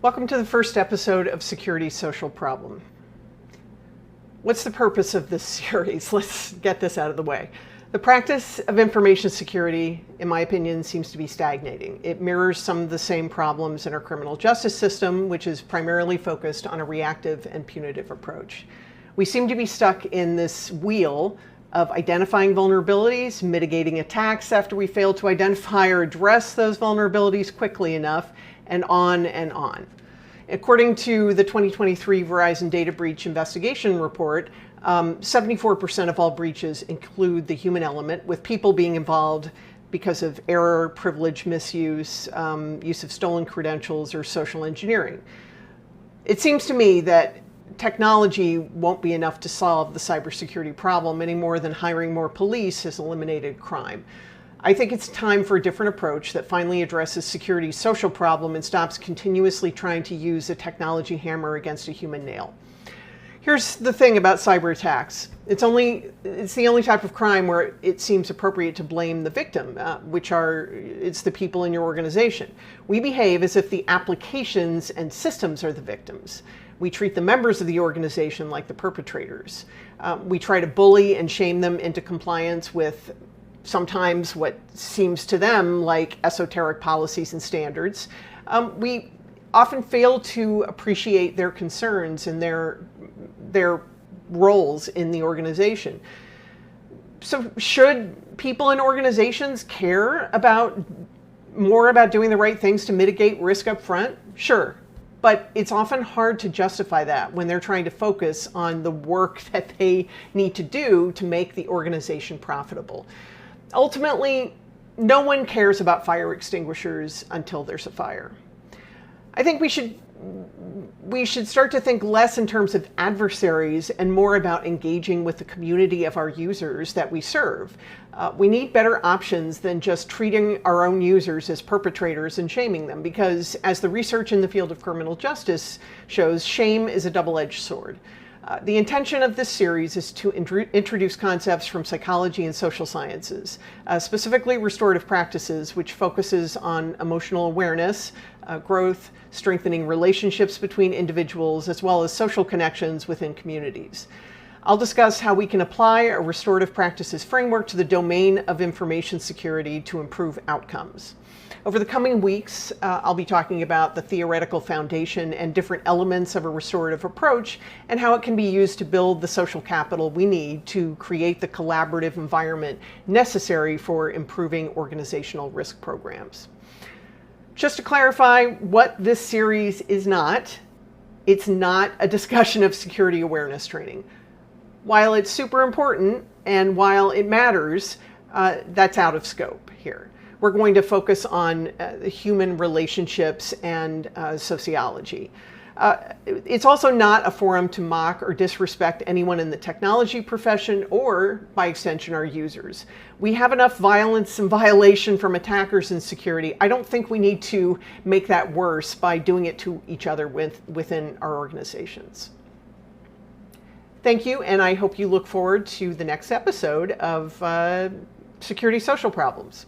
Welcome to the first episode of Security Social Problem. What's the purpose of this series? Let's get this out of the way. The practice of information security, in my opinion, seems to be stagnating. It mirrors some of the same problems in our criminal justice system, which is primarily focused on a reactive and punitive approach. We seem to be stuck in this wheel of identifying vulnerabilities, mitigating attacks after we fail to identify or address those vulnerabilities quickly enough, and on and on. According to the 2023 Verizon Data Breach Investigation Report, 74% of all breaches include the human element, with people being involved because of error, privilege misuse, use of stolen credentials, or social engineering. It seems to me that technology won't be enough to solve the cybersecurity problem any more than hiring more police has eliminated crime. I think it's time for a different approach that finally addresses security's social problem and stops continuously trying to use a technology hammer against a human nail. Here's the thing about cyber attacks. It's the only type of crime where it seems appropriate to blame the victim, it's the people in your organization. We behave as if the applications and systems are the victims. We treat the members of the organization like the perpetrators. We try to bully and shame them into compliance with sometimes what seems to them like esoteric policies and standards. We often fail to appreciate their concerns and their roles in the organization. So should people in organizations care more about doing the right things to mitigate risk up front? Sure. But it's often hard to justify that when they're trying to focus on the work that they need to do to make the organization profitable. Ultimately, no one cares about fire extinguishers until there's a fire. I think we should start to think less in terms of adversaries and more about engaging with the community of our users that we serve. We need better options than just treating our own users as perpetrators and shaming them, because as the research in the field of criminal justice shows, shame is a double-edged sword. The intention of this series is to introduce concepts from psychology and social sciences, specifically restorative practices, which focuses on emotional awareness, growth, strengthening relationships between individuals, as well as social connections within communities. I'll discuss how we can apply a restorative practices framework to the domain of information security to improve outcomes. Over the coming weeks, I'll be talking about the theoretical foundation and different elements of a restorative approach and how it can be used to build the social capital we need to create the collaborative environment necessary for improving organizational risk programs. Just to clarify what this series is not, it's not a discussion of security awareness training. While it's super important and while it matters, that's out of scope here. We're going to focus on human relationships and sociology. It's also not a forum to mock or disrespect anyone in the technology profession or, by extension, our users. We have enough violence and violation from attackers in security. I don't think we need to make that worse by doing it to each other within our organizations. Thank you, and I hope you look forward to the next episode of Security Social Problems.